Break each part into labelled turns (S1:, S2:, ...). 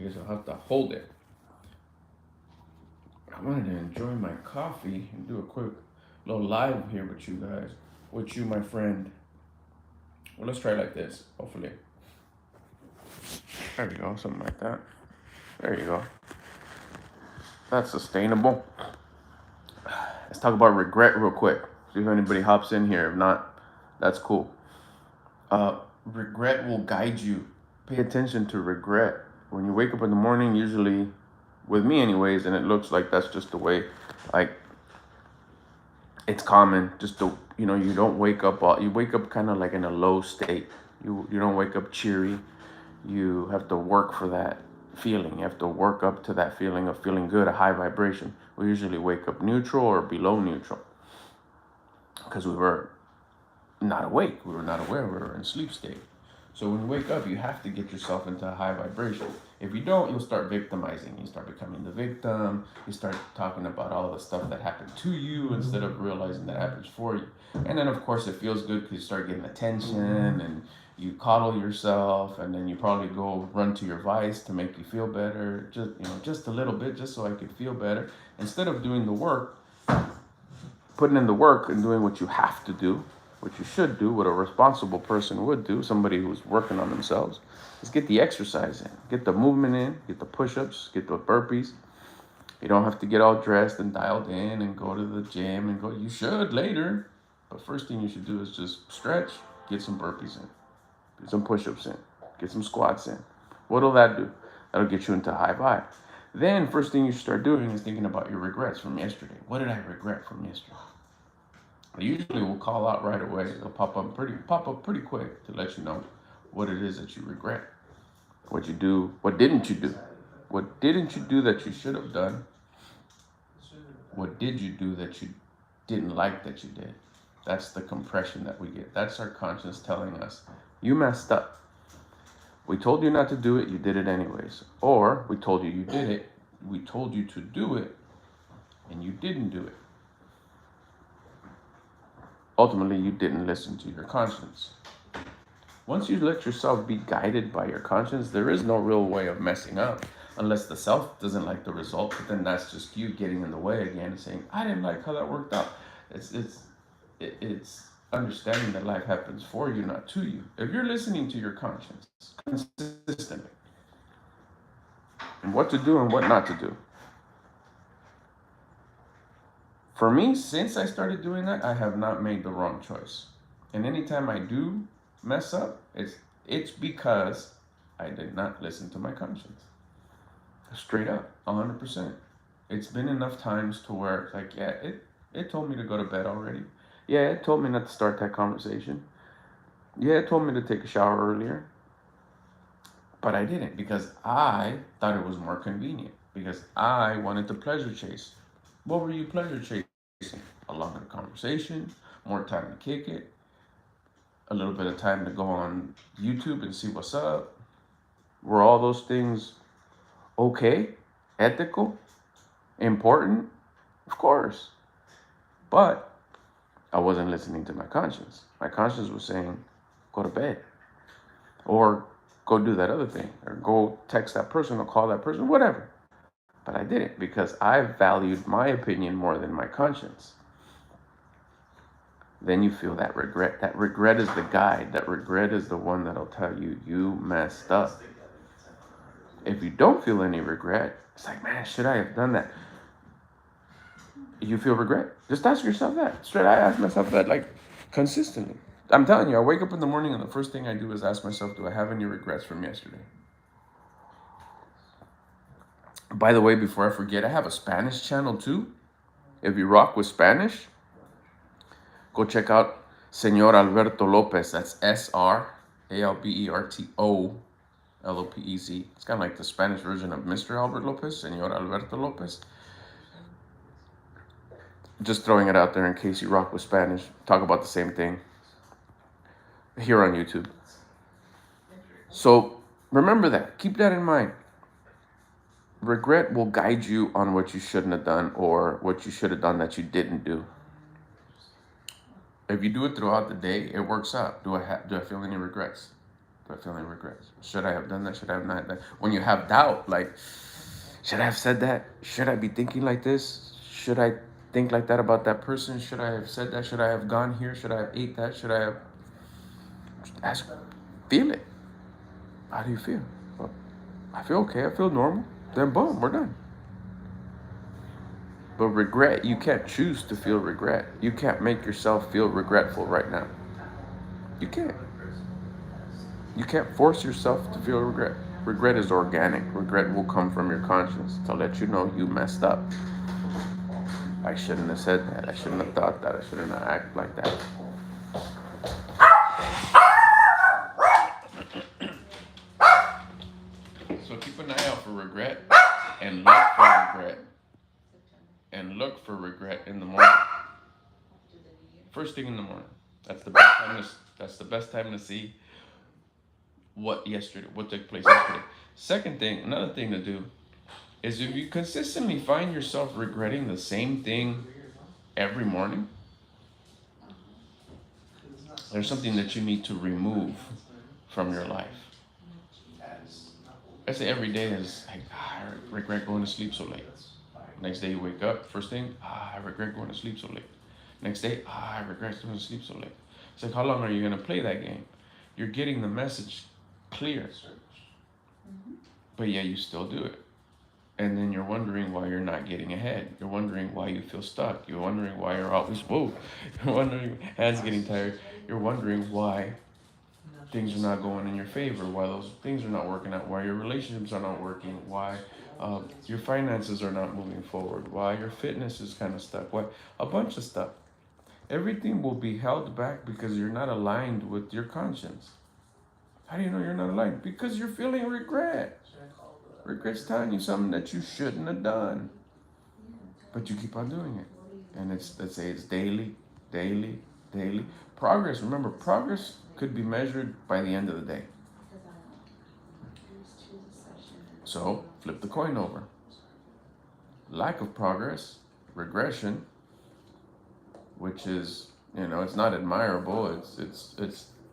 S1: guess I'll have to hold it. I wanted to enjoy my coffee and do a quick little live here with you guys. With you, my friend. Well, let's try like this, hopefully. There we go, something like that. There you go. That's sustainable. Let's talk about regret real quick. See if anybody hops in here. If not, that's cool. Regret will guide you. Pay attention to regret. When you wake up in the morning, usually, with me anyways, and it looks like that's just the way, like, it's common. Just to, you don't wake up, you wake up kind of like in a low state. You don't wake up cheery. You have to work for that feeling. You have to work up to that feeling of feeling good, a high vibration. We usually wake up neutral or below neutral because we were not awake. We were not aware. We were in sleep state. So when you wake up, you have to get yourself into a high vibration. If you don't, you'll start victimizing. You start becoming the victim. You start talking about all the stuff that happened to you instead of realizing that happens for you. And then, of course, it feels good because you start getting attention and you coddle yourself, and then you probably go run to your vice to make you feel better. Just a little bit, just so I could feel better. Instead of doing the work, putting in the work and doing what you have to do, what you should do, what a responsible person would do, somebody who's working on themselves, is get the exercise in, get the movement in, get the push-ups, get the burpees. You don't have to get all dressed and dialed in and go to the gym and go. You should later, but first thing you should do is just stretch, get some burpees in, get some push-ups in, get some squats in. What'll that do? That'll get you into high vibe. Then first thing you should start doing is thinking about your regrets from yesterday. What did I regret from yesterday? They usually will call out right away. They'll pop up pretty quick to let you know what it is that you regret. What you do, what didn't you do? What didn't you do that you should have done? What did you do that you didn't like that you did? That's the compression that we get. That's our conscience telling us, you messed up. We told you not to do it, you did it anyways. Or we told you did it, we told you to do it, and you didn't do it. Ultimately, you didn't listen to your conscience. Once you let yourself be guided by your conscience, there is no real way of messing up unless the self doesn't like the result, but then that's just you getting in the way again and saying, I didn't like how that worked out. It's understanding that life happens for you, not to you. If you're listening to your conscience consistently and what to do and what not to do. For me, since I started doing that, I have not made the wrong choice. And anytime I do mess up, it's because I did not listen to my conscience. Straight up, 100%. It's been enough times to where it's like, yeah, it told me to go to bed already. Yeah, it told me not to start that conversation. Yeah, it told me to take a shower earlier. But I didn't because I thought it was more convenient. Because I wanted to pleasure chase. What were you pleasure chasing? A longer conversation, more time to kick it, a little bit of time to go on YouTube and see what's up. Were all those things okay? Ethical? Important? Of course. But I wasn't listening to my conscience. My conscience was saying, go to bed. Or go do that other thing. Or go text that person or call that person, whatever. But I didn't because I valued my opinion more than my conscience. Then you feel that regret. That regret is the guide. That regret is the one that'll tell you, you messed up. If you don't feel any regret, it's like, man, should I have done that? You feel regret? Just ask yourself that. Straight, I ask myself that like consistently. I'm telling you, I wake up in the morning and the first thing I do is ask myself, do I have any regrets from yesterday? By the way, before I forget, I have a Spanish channel too. If you rock with Spanish, go check out Señor Alberto Lopez. That's SRALBERTO LOPEZ. It's kind of like the Spanish version of Mr. Albert Lopez, Señor Alberto Lopez. Just throwing it out there in case you rock with Spanish. Talk about the same thing here on YouTube. So remember that. Keep that in mind. Regret will guide you on what you shouldn't have done or what you should have done that you didn't do. If you do it throughout the day, it works out. Do I feel any regrets? Do I feel any regrets? Should I have done that? Should I have not done that? When you have doubt, like, should I have said that? Should I be thinking like this? Should I think like that about that person? Should I have said that? Should I have gone here? Should I have ate that? Should I have... Ask, feel it. How do you feel? Well, I feel okay. I feel normal. Then boom, we're done. But regret, you can't choose to feel regret. You can't make yourself feel regretful right now. You can't. You can't force yourself to feel regret. Regret is organic. Regret will come from your conscience to let you know you messed up. I shouldn't have said that. I shouldn't have thought that. I shouldn't have acted like that. So keep an eye out for regret and look for regret. And look for regret in the morning. First thing in the morning. That's the best time to see what took place yesterday. Second thing, another thing to do is if you consistently find yourself regretting the same thing every morning, there's something that you need to remove from your life. I say every day is like, I regret going to sleep so late. Next day you wake up, first thing, I regret going to sleep so late. Next day, I regret going to sleep so late. It's like, how long are you going to play that game? You're getting the message clear, but yeah, you still do it. And then you're wondering why you're not getting ahead. You're wondering why you feel stuck. You're wondering why you're always, whoa. You're wondering, hands getting tired. You're wondering why things are not going in your favor, why those things are not working out, why your relationships are not working, why your finances are not moving forward, why your fitness is kind of stuck, why a bunch of stuff. Everything will be held back because you're not aligned with your conscience. How do you know you're not aligned? Because you're feeling regret. Regret's telling you something that you shouldn't have done, but you keep on doing it. And let's say it's daily. Progress, remember, progress could be measured by the end of the day. So flip the coin over. Lack of progress, regression, which is, it's not admirable. It's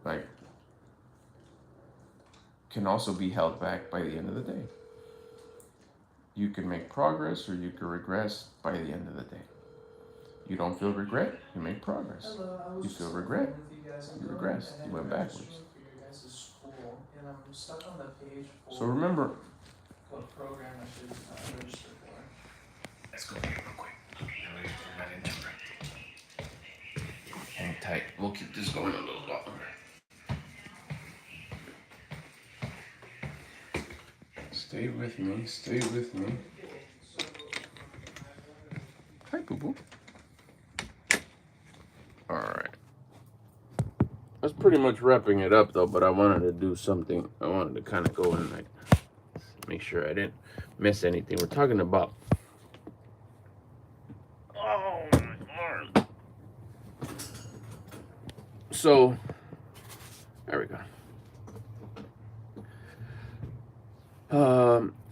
S1: like, can also be held back by the end of the day. You can make progress or you can regress by the end of the day. You don't feel regret, you make progress. You feel regret, you regress. You went backwards. So remember, let's go here real quick. Hang tight. We'll keep this going a little longer. Stay with me. Hi, boo-boo. All right. That's pretty much wrapping it up, though, but I wanted to do something. I wanted to kind of go and make sure I didn't miss anything. We're talking about... Oh, my arm. So, there we go.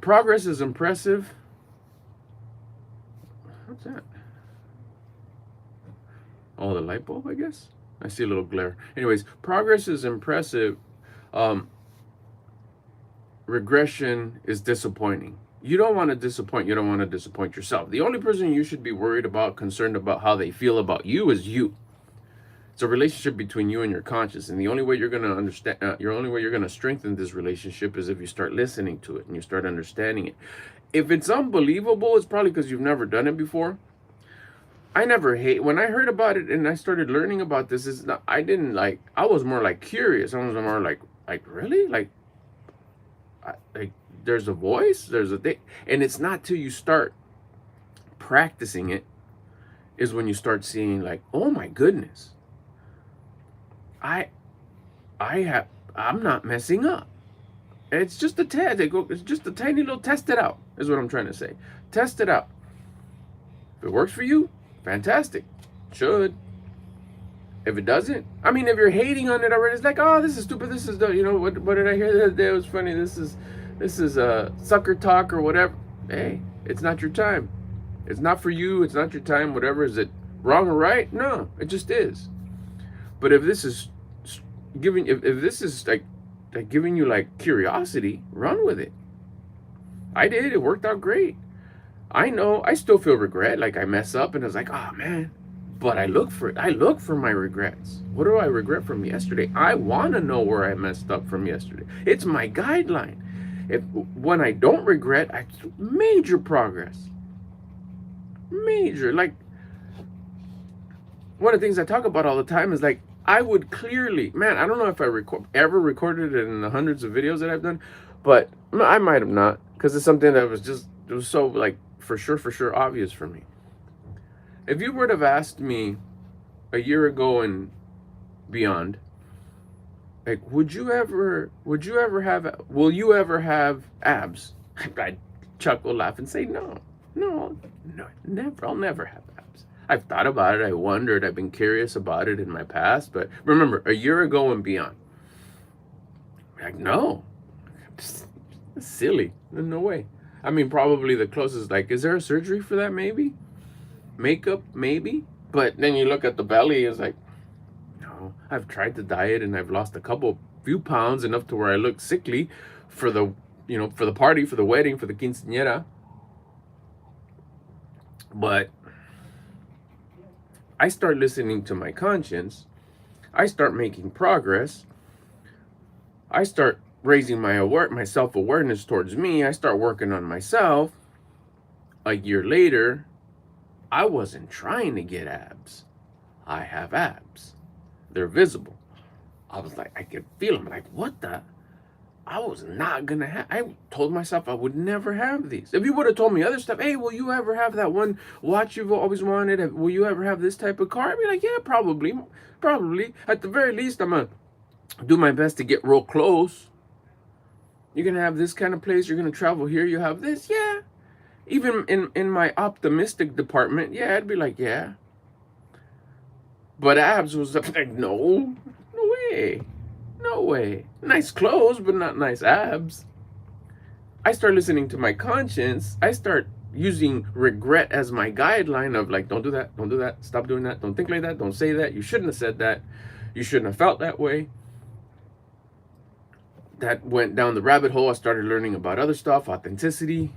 S1: Progress is impressive. What's that? Oh, the light bulb, I guess? I see a little glare. Anyways, progress is impressive. Regression is disappointing. You don't want to disappoint. You don't want to disappoint yourself. The only person you should be worried about, concerned about how they feel about you is you. It's a relationship between you and your conscience, and the only way you're going to understand, you're going to strengthen this relationship is if you start listening to it and you start understanding it. If it's unbelievable, it's probably because you've never done it before. When I heard about it and I started learning about this, I was more like curious. I was more like really? Like there's a voice, there's a thing. And it's not till you start practicing it is when you start seeing like, oh my goodness. I'm not messing up. It's just a test. It's just a tiny little test it out, is what I'm trying to say. Test it out. If it works for you, fantastic. Should. If it doesn't, if you're hating on it already, it's like, oh, this is stupid. This is what did I hear the other day? It was funny. This is sucker talk or whatever. Hey, it's not your time. It's not for you. It's not your time. Whatever. Is it wrong or right? No, it just is. But if this is if this is like like giving you like curiosity, run with it. I did. It worked out great. I know I still feel regret. Like I mess up and it's like, oh man. But I look for it. I look for my regrets. What do I regret from yesterday? I want to know where I messed up from yesterday. It's my guideline. If when I don't regret, I major progress. Major. Like one of the things I talk about all the time is like I would clearly, man, I don't know if I ever recorded it in the hundreds of videos that I've done, but I might have not, because it's something that was just, it was so like for sure obvious for me. If you would have asked me a year ago and beyond, like, will you ever have abs? I'd chuckle, laugh, and say, no, never. I'll never have abs. I've thought about it. I wondered. I've been curious about it in my past. But remember, a year ago and beyond, like, no, it's silly. No way. I mean, probably the closest, like, is there a surgery for that? Maybe. Makeup, maybe. But then you look at the belly, it's like, no. I've tried the diet and I've lost few pounds, enough to where I look sickly for the, for the party, for the wedding, for the quinceañera. But I start listening to my conscience. I start making progress. I start raising my self-awareness towards me. I start working on myself. A year later, I wasn't trying to get abs. I have abs. They're visible. I was like, I could feel them. Like, what the? I was not gonna have. I told myself I would never have these. If you would have told me other stuff, hey, will you ever have that one watch you've always wanted? Will you ever have this type of car? I'd be like, yeah, probably. At the very least, I'm gonna do my best to get real close. You're gonna have this kind of place. You're gonna travel here. You have this, yeah. Even in my optimistic department, yeah, I'd be like, yeah. But abs was like, no way. Nice clothes, but not nice abs. I start listening to my conscience. I start using regret as my guideline of like, don't do that, stop doing that, don't think like that, don't say that, you shouldn't have said that, you shouldn't have felt that way. That went down the rabbit hole. I started learning about other stuff, authenticity,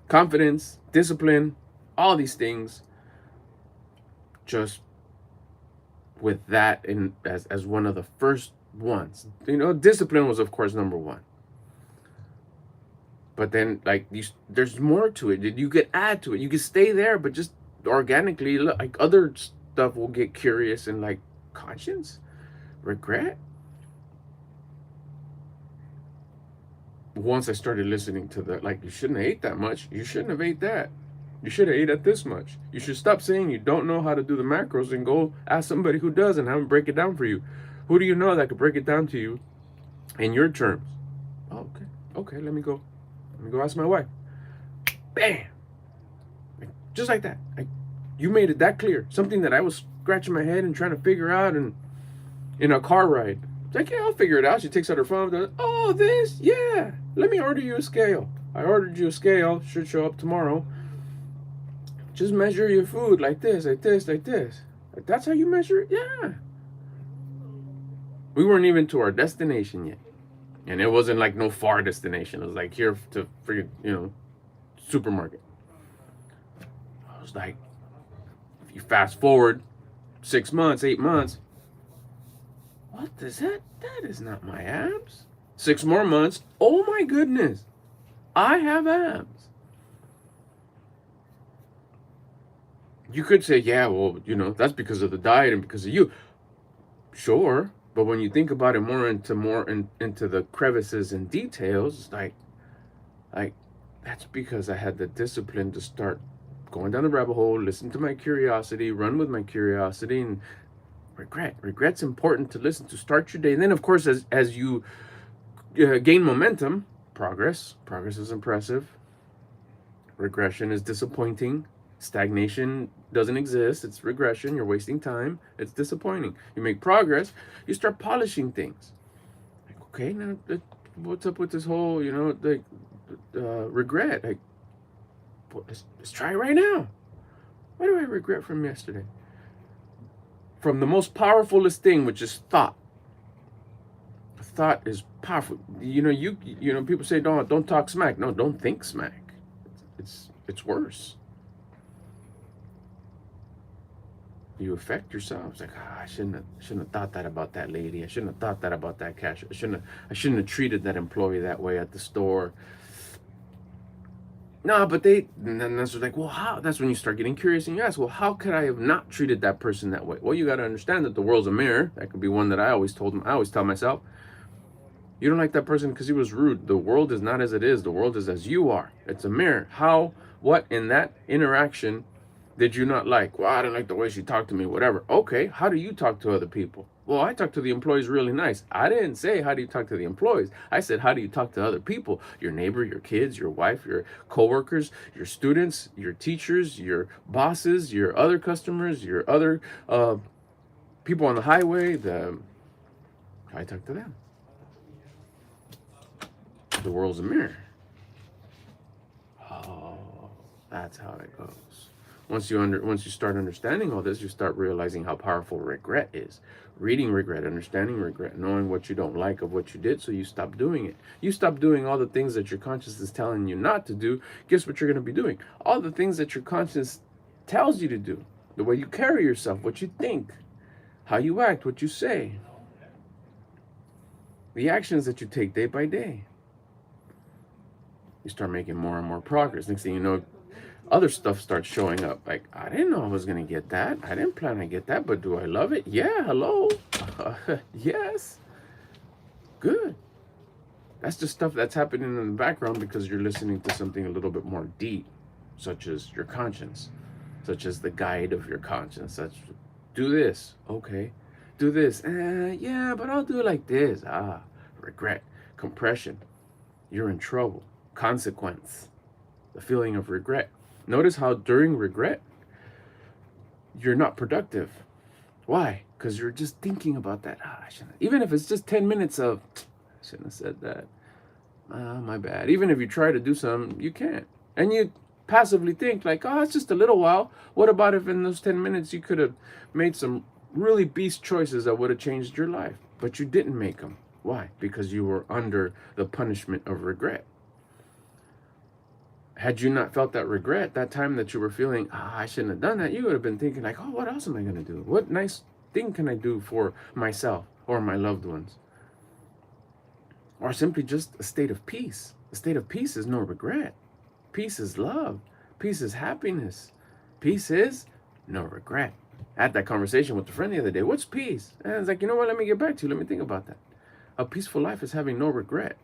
S1: confidence, discipline, all these things, just with that in as one of the first ones. Discipline was of course number one, but then like there's more to it. You could add to it. You could stay there, but just organically, like other stuff will get curious and like conscience, regret. Once I started listening to the, like, you shouldn't have ate that much. You shouldn't have ate that. You should have ate at this much. You should stop saying you don't know how to do the macros and go ask somebody who does and have them break it down for you. Who do you know that could break it down to you in your terms? Oh, okay. Let me go ask my wife. Bam! Just like that. You made it that clear. Something that I was scratching my head and trying to figure out in a car ride. It's like, yeah, I'll figure it out. She takes out her phone. Goes, oh, this? Yeah. Let me order you a scale. I ordered you a scale. Should show up tomorrow. Just measure your food like this. That's how you measure it? Yeah. We weren't even to our destination yet. And it wasn't like no far destination. It was like here for supermarket. I was like, if you fast forward 6 months, 8 months, what is that? That is not my abs. 6 more months. Oh my goodness. I have abs. You could say, yeah, well, that's because of the diet and because of you. Sure. But when you think about it more into the crevices and details, it's like that's because I had the discipline to start going down the rabbit hole, listen to my curiosity, run with my curiosity, and regret's important to listen to. Start your day, and then of course as you gain momentum, progress is impressive, regression is disappointing, stagnation doesn't exist, it's regression, you're wasting time, it's disappointing. You make progress, you start polishing things. Like, okay, now what's up with this whole regret? Like, let's try it right now. What do I regret from yesterday? From the most powerfulest thing, which is thought. thought is powerful. People say don't talk smack. No, don't think smack. It's worse. You affect yourself. It's like, I shouldn't have thought that about that lady. I shouldn't have thought that about that cashier. I shouldn't have treated that employee that way at the store. No, but and then that's like, well, how? That's when you start getting curious and you ask, well, how could I have not treated that person that way? Well, you got to understand that the world's a mirror. That could be one that I always tell myself, you don't like that person because he was rude. The world is not as it is. The world is as you are. It's a mirror. What in that interaction did you not like? Well, I didn't like the way she talked to me, whatever. Okay, how do you talk to other people? Well, I talk to the employees really nice. I didn't say, how do you talk to the employees? I said, how do you talk to other people? Your neighbor, your kids, your wife, your coworkers, your students, your teachers, your bosses, your other customers, your other people on the highway. I talk to them. The world's a mirror. Oh, that's how it goes. Once you start understanding all this, you start realizing how powerful regret is. Reading regret, understanding regret, knowing what you don't like of what you did, so you stop doing it. You stop doing all the things that your conscience is telling you not to do. Guess what you're going to be doing? All the things that your conscience tells you to do. The way you carry yourself, what you think, how you act, what you say. The actions that you take day by day. You start making more and more progress. Next thing you know, other stuff starts showing up. Like, I didn't know I was going to get that. I didn't plan to get that, but do I love it? Yeah, hello. Yes. Good. That's just stuff that's happening in the background because you're listening to something a little bit more deep, such as your conscience, such as the guide of your conscience. Do this. Okay. Do this. Yeah, but I'll do it like this. Regret, compression. You're in trouble. Consequence. The feeling of regret. Notice how during regret, you're not productive. Why? Because you're just thinking about that. I shouldn't. Even if it's just 10 minutes of, I shouldn't have said that. My bad. Even if you try to do something, you can't. And you passively think like, oh, it's just a little while. What about if in those 10 minutes you could have made some really beast choices that would have changed your life? But you didn't make them. Why? Because you were under the punishment of regret. Had you not felt that regret, that time that you were feeling, I shouldn't have done that, you would have been thinking like, oh, what else am I going to do? What nice thing can I do for myself or my loved ones? Or simply just a state of peace. A state of peace is no regret. Peace is love. Peace is happiness. Peace is no regret. I had that conversation with a friend the other day. What's peace? And I was like, you know what? Let me get back to you. Let me think about that. A peaceful life is having no regret.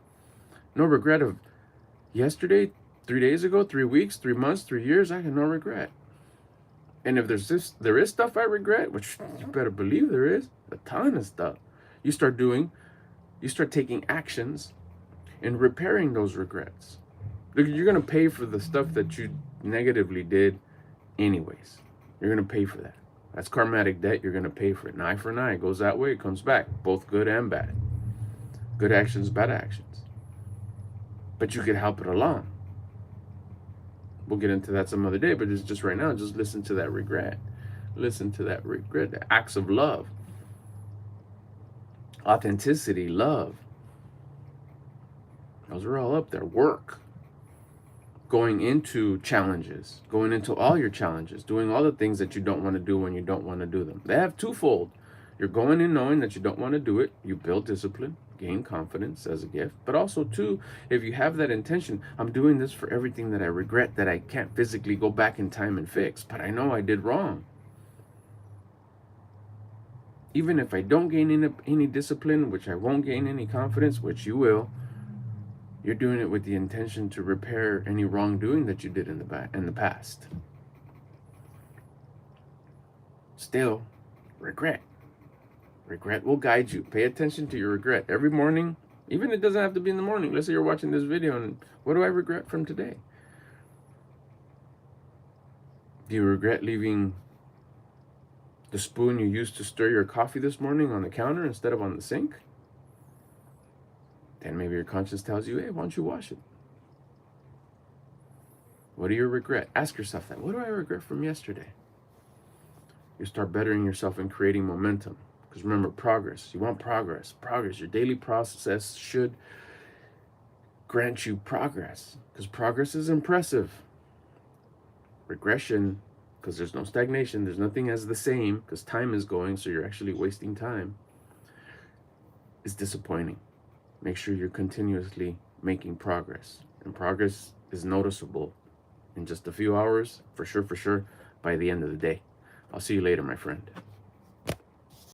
S1: No regret of yesterday, 3 days ago, 3 weeks, 3 months, 3 years. I have no regret. And if there is stuff I regret, which you better believe there is, a ton of stuff. You start taking actions and repairing those regrets. You're going to pay for the stuff that you negatively did anyways. You're going to pay for that. That's karmatic debt. You're going to pay for it. An eye for an eye. It goes that way. It comes back. Both good and bad. Good actions, bad actions. But you could help it along. We'll get into that some other day, but it's just right now, just listen to that regret. Listen to that regret. The acts of love. Authenticity, love. Those are all up there. Work. Going into challenges. Going into all your challenges. Doing all the things that you don't want to do when you don't want to do them. They have twofold. You're going in knowing that you don't want to do it. You build discipline. Gain confidence as a gift. But also, too, if you have that intention, I'm doing this for everything that I regret that I can't physically go back in time and fix. But I know I did wrong. Even if I don't gain any discipline, which I won't gain any confidence, which you will, you're doing it with the intention to repair any wrongdoing that you did in the past. Still, regret. Regret will guide you. Pay attention to your regret. Every morning, even it doesn't have to be in the morning. Let's say you're watching this video and what do I regret from today? Do you regret leaving the spoon you used to stir your coffee this morning on the counter instead of on the sink? Then maybe your conscience tells you, hey, why don't you wash it? What do you regret? Ask yourself that. What do I regret from yesterday? You start bettering yourself and creating momentum. Because remember, progress. You want progress. Progress. Your daily process should grant you progress, because progress is impressive. Regression, because there's no stagnation, there's nothing as the same, because time is going, so you're actually wasting time, is disappointing. Make sure you're continuously making progress. And progress is noticeable in just a few hours, for sure, by the end of the day. I'll see you later, my friend.